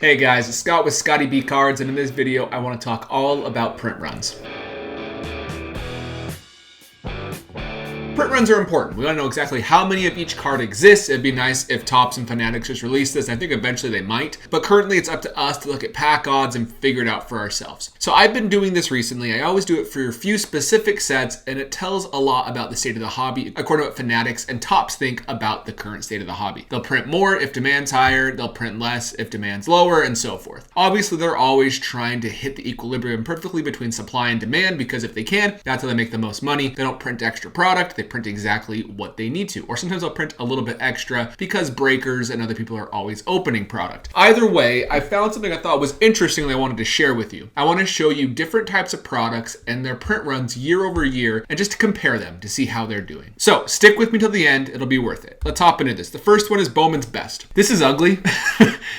Hey guys, it's Scott with Scottie B Cards, and in this video I want to talk all about print runs. Print runs are important. We want to know exactly how many of each card exists. It'd be nice if Topps and Fanatics just released this, and I think eventually they might. But currently it's up to us to look at pack odds and figure it out for ourselves. So I've been doing this recently. I always do it for a few specific sets, and it tells a lot about the state of the hobby, according to what Fanatics and Topps think about the current state of the hobby. They'll print more if demand's higher, they'll print less if demand's lower, and so forth. Obviously, they're always trying to hit the equilibrium perfectly between supply and demand, because if they can, that's how they make the most money. They don't print extra product, they print exactly what they need to. Or sometimes they'll print a little bit extra because breakers and other people are always opening product. Either way, I found something I thought was interesting that I wanted to share with you. I want to show you different types of products and their print runs year over year, and just to compare them to see how they're doing. So stick with me till the end, it'll be worth it. Let's hop into this. The first one is Bowman's Best. This is ugly.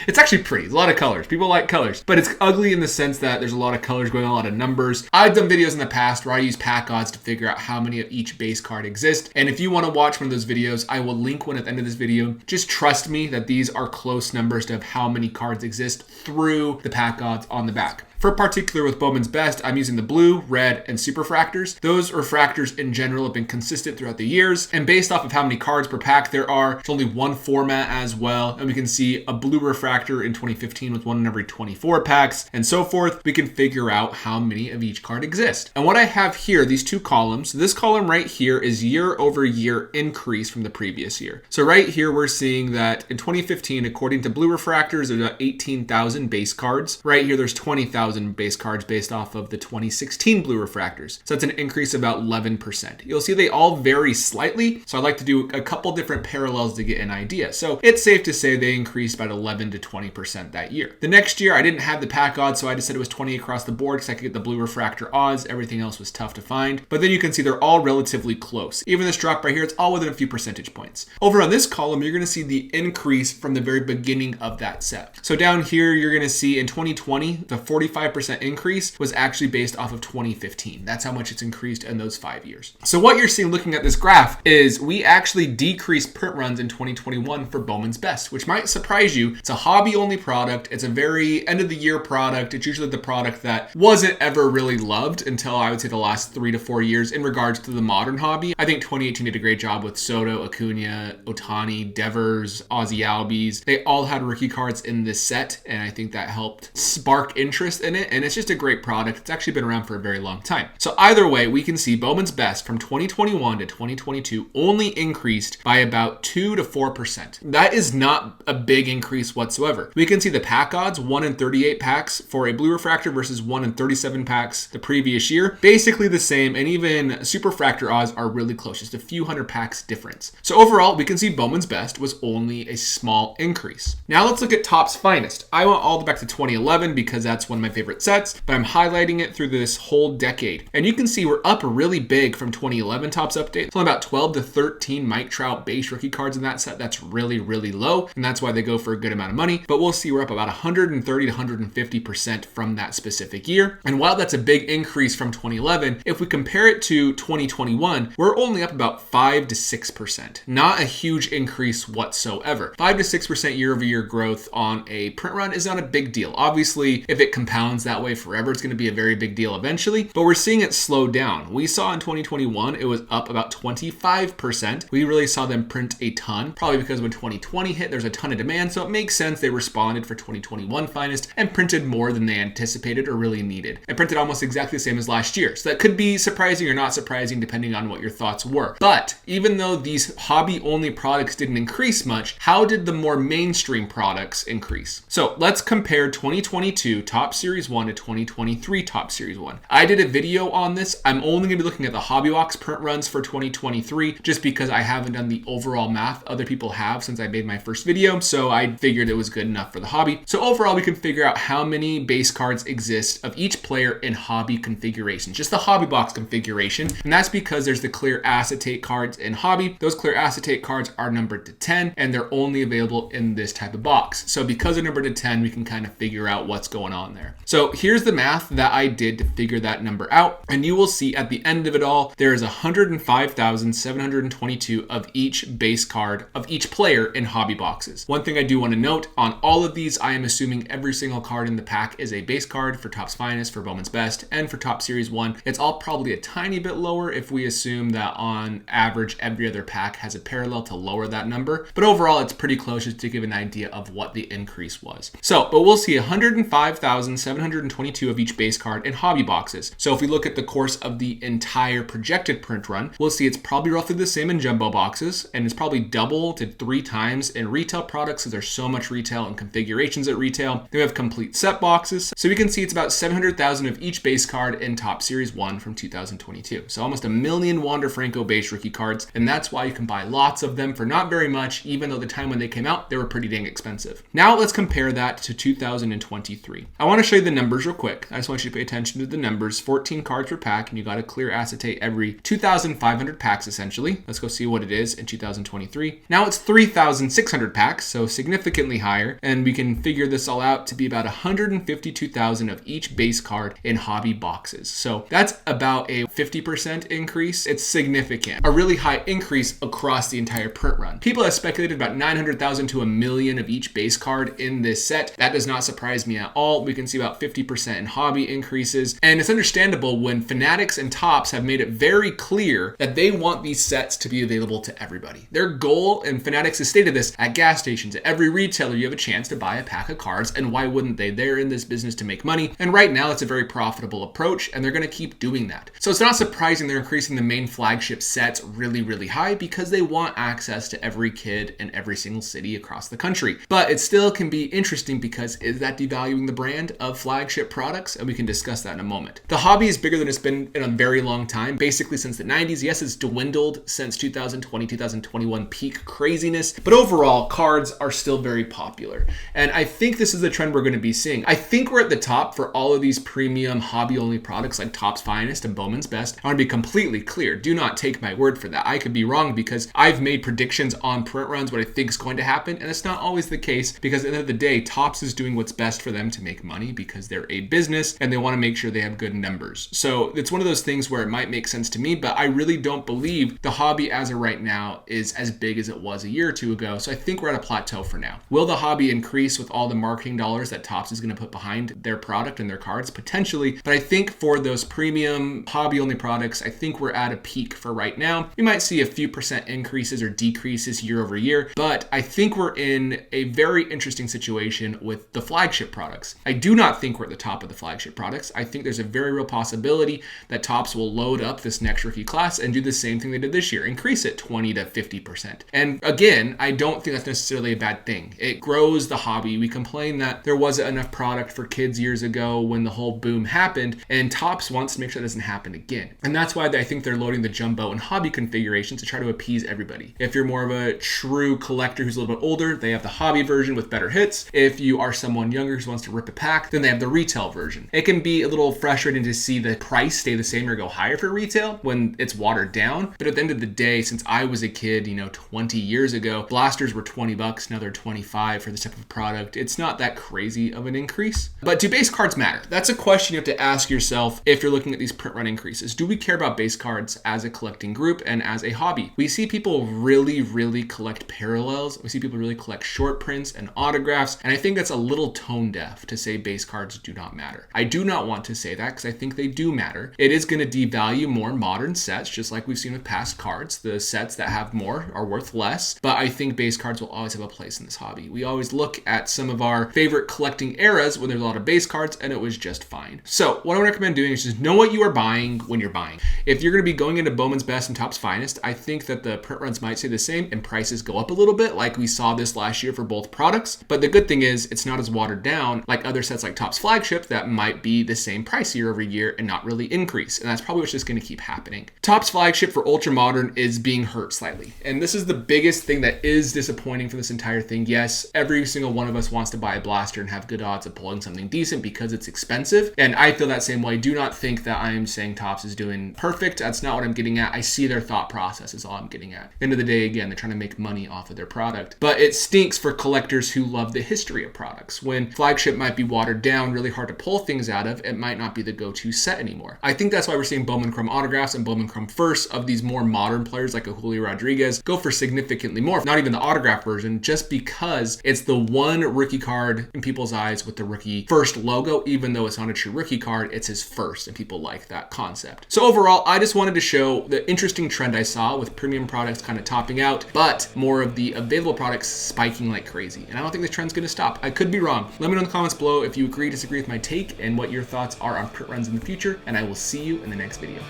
It's actually pretty. There's a lot of colors. People like colors, but it's ugly in the sense that there's a lot of colors going on, a lot of numbers. I've done videos in the past where I use pack odds to figure out how many of each base card exist. And if you want to watch one of those videos, I will link one at the end of this video. Just trust me that these are close numbers to how many cards exist through the pack odds on the back. For particular with Bowman's Best, I'm using the blue, red, and super refractors. Those refractors in general have been consistent throughout the years, and based off of how many cards per pack there are, there's only one format as well, and we can see a blue refractor in 2015 with one in every 24 packs, and so forth. We can figure out how many of each card exist. And what I have here, these two columns, this column right here is year over year increase from the previous year. So right here, we're seeing that in 2015, according to blue refractors, there's about 18,000 base cards. Right here, there's 20,000 base cards based off of the 2016 blue refractors. So that's an increase of about 11%. You'll see they all vary slightly. So I'd like to do a couple different parallels to get an idea. So it's safe to say they increased about 11 to 20% that year. The next year, I didn't have the pack odds, so I just said it was 20 across the board because I could get the blue refractor odds. Everything else was tough to find. But then you can see they're all relatively close. Even this drop right here, it's all within a few percentage points. Over on this column, you're going to see the increase from the very beginning of that set. So down here, you're going to see in 2020, the 45% increase was actually based off of 2015. That's how much it's increased in those 5 years. So what you're seeing looking at this graph is we actually decreased print runs in 2021 for Bowman's Best, which might surprise you. It's a hobby only product. It's a very end of the year product. It's usually the product that wasn't ever really loved until I would say the last 3 to 4 years in regards to the modern hobby. I think 2018 did a great job with Soto, Acuna, Ohtani, Devers, Ozzie Albies. They all had rookie cards in this set, and I think that helped spark interest in it. And it's just a great product. It's actually been around for a very long time. So either way, we can see Bowman's Best from 2021 to 2022 only increased by about 2 to 4%. That is not a big increase whatsoever. We can see the pack odds, 1 in 38 packs for a blue refractor versus 1 in 37 packs the previous year. Basically the same, and even super refractor odds are really close, just a few hundred packs difference. So overall, we can see Bowman's Best was only a small increase. Now let's look at Topps Finest. I went all the way back to 2011 because that's one of my favorite sets, but I'm highlighting it through this whole decade. And you can see we're up really big from 2011 Topps update. It's only about 12 to 13 Mike Trout base rookie cards in that set. That's really, really low, and that's why they go for a good amount of money. But we'll see we're up about 130 to 150% from that specific year. And while that's a big increase from 2011, if we compare it to 2021, we're only up about 5 to 6%. Not a huge increase whatsoever. 5 to 6% year over year growth on a print run is not a big deal. Obviously, if it compounds that way forever, it's going to be a very big deal eventually, but we're seeing it slow down. We saw in 2021, it was up about 25%. We really saw them print a ton, probably because when 2020 hit, there's a ton of demand, so it makes sense they responded for 2021 Finest and printed more than they anticipated or really needed. It printed almost exactly the same as last year, so that could be surprising or not surprising depending on what your thoughts were. But even though these hobby-only products didn't increase much, how did the more mainstream products increase? So let's compare 2022 Topps Series 1 to 2023 Topps Series 1. I did a video on this. I'm only going to be looking at the hobby box print runs for 2023 just because I haven't done the overall math. Other people have since I made my first video, so I figured it was good enough for the hobby. So overall, we can figure out how many base cards exist of each player in hobby configurations, just the hobby box configuration. And that's because there's the clear acetate cards in hobby. Those clear acetate cards are numbered to 10, and they're only available in this type of box. So because they're numbered to 10, we can kind of figure out what's going on there. So here's the math that I did to figure that number out. And you will see at the end of it all, there is 105,722 of each base card of each player in hobby boxes. One thing I do want to note note, on all of these, I am assuming every single card in the pack is a base card for Topps Finest, for Bowman's Best, and for Topps Series 1. It's all probably a tiny bit lower if we assume that on average every other pack has a parallel to lower that number. But overall, it's pretty close just to give an idea of what the increase was. But we'll see 105,722 of each base card in hobby boxes. So if we look at the course of the entire projected print run, we'll see it's probably roughly the same in jumbo boxes, and it's probably double to 3 times in retail products because there's so much retail and configurations at retail. Then we have complete set boxes. So we can see it's about 700,000 of each base card in Topps Series 1 from 2022. So almost a million Wander Franco base rookie cards, and that's why you can buy lots of them for not very much, even though the time when they came out, they were pretty dang expensive. Now let's compare that to 2023. I want to show you the numbers real quick. I just want you to pay attention to the numbers. 14 cards per pack, and you got to clear acetate every 2,500 packs essentially. Let's go see what it is in 2023. Now it's 3,600 packs, so significantly higher, and we can figure this all out to be about 152,000 of each base card in hobby boxes. So that's about a 50% increase. It's significant. A really high increase across the entire print run. People have speculated about 900,000 to a million of each base card in this set. That does not surprise me at all. We can see about 50% in hobby increases, and it's understandable when Fanatics and Topps have made it very clear that they want these sets to be available to everybody. Their goal, and Fanatics has stated this, at gas stations, at every retailer, you have a chance to buy a pack of cards, and why wouldn't they? They're in this business to make money, and right now it's a very profitable approach, and they're going to keep doing that. So it's not surprising they're increasing the main flagship sets really, really high because they want access to every kid in every single city across the country. But it still can be interesting because is that devaluing the brand of flagship products? And we can discuss that in a moment. The hobby is bigger than it's been in a very long time, basically since the 90s. Yes, it's dwindled since 2020, 2021 peak craziness, but overall, cards are still very popular. And I think this is the trend we're going to be seeing. I think we're at the top for all of these premium hobby-only products like Topps Finest and Bowman's Best. I want to be completely clear. Do not take my word for that. I could be wrong because I've made predictions on print runs what I think is going to happen, and it's not always the case because at the end of the day, Topps is doing what's best for them to make money because they're a business and they want to make sure they have good numbers. So it's one of those things where it might make sense to me, but I really don't believe the hobby as of right now is as big as it was a year or two ago. So I think we're at a plateau for now. Will the hobby increase with all the marketing dollars that Topps is going to put behind their product and their cards? Potentially, but I think for those premium hobby-only products, I think we're at a peak for right now. We might see a few percent increases or decreases year over year, but I think we're in a very interesting situation with the flagship products. I do not think we're at the top of the flagship products. I think there's a very real possibility that Topps will load up this next rookie class and do the same thing they did this year, increase it 20 to 50%. And again, I don't think that's necessarily a bad thing. It grows the hobby. We complain that there wasn't enough product for kids years ago when the whole boom happened, and Topps wants to make sure that doesn't happen again. And that's why I think they're loading the jumbo and hobby configurations to try to appease everybody. If you're more of a true collector who's a little bit older, they have the hobby version with better hits. If you are someone younger who wants to rip a pack, then they have the retail version. It can be a little frustrating to see the price stay the same or go higher for retail when it's watered down. But at the end of the day, since I was a kid, 20 years ago, blasters were $20, now they're $25 for this type of product. It's not that crazy of an increase. But do base cards matter? That's a question you have to ask yourself if you're looking at these print run increases. Do we care about base cards as a collecting group and as a hobby? We see people really, really collect parallels. We see people really collect short prints and autographs, and I think that's a little tone deaf to say base cards do not matter. I do not want to say that because I think they do matter. It is going to devalue more modern sets, just like we've seen with past cards. The sets that have more are worth less, but I think base cards will always have a place in this hobby. We always look at some of our favorite collecting eras when there's a lot of base cards, and it was just fine. So what I would recommend doing is just know what you are buying when you're buying. If you're going to be going into Bowman's Best and Topps Finest, I think that the print runs might stay the same and prices go up a little bit like we saw this last year for both products. But the good thing is it's not as watered down like other sets like Topps Flagship that might be the same price year over year and not really increase. And that's probably what's just going to keep happening. Topps Flagship for Ultra Modern is being hurt slightly. And this is the biggest thing that is disappointing for this entire thing. Yes, every single one of us wants to buy a blaster and have good odds of pulling something decent because it's expensive. And I feel that same way. Do not think that I am saying Topps is doing perfect. That's not what I'm getting at. I see their thought process is all I'm getting at. At the end of the day, again, they're trying to make money off of their product. But it stinks for collectors who love the history of products. When Flagship might be watered down, really hard to pull things out of, it might not be the go-to set anymore. I think that's why we're seeing Bowman Chrome autographs and Bowman Chrome firsts of these more modern players like a Julio Rodriguez go for significantly more, not even the autograph version, just because because it's the one rookie card in people's eyes with the rookie first logo, even though it's not a true rookie card, it's his first, and people like that concept. So overall, I just wanted to show the interesting trend I saw with premium products kind of topping out, but more of the available products spiking like crazy. And I don't think the trend's gonna stop. I could be wrong. Let me know in the comments below if you agree, disagree with my take, and what your thoughts are on print runs in the future, and I will see you in the next video.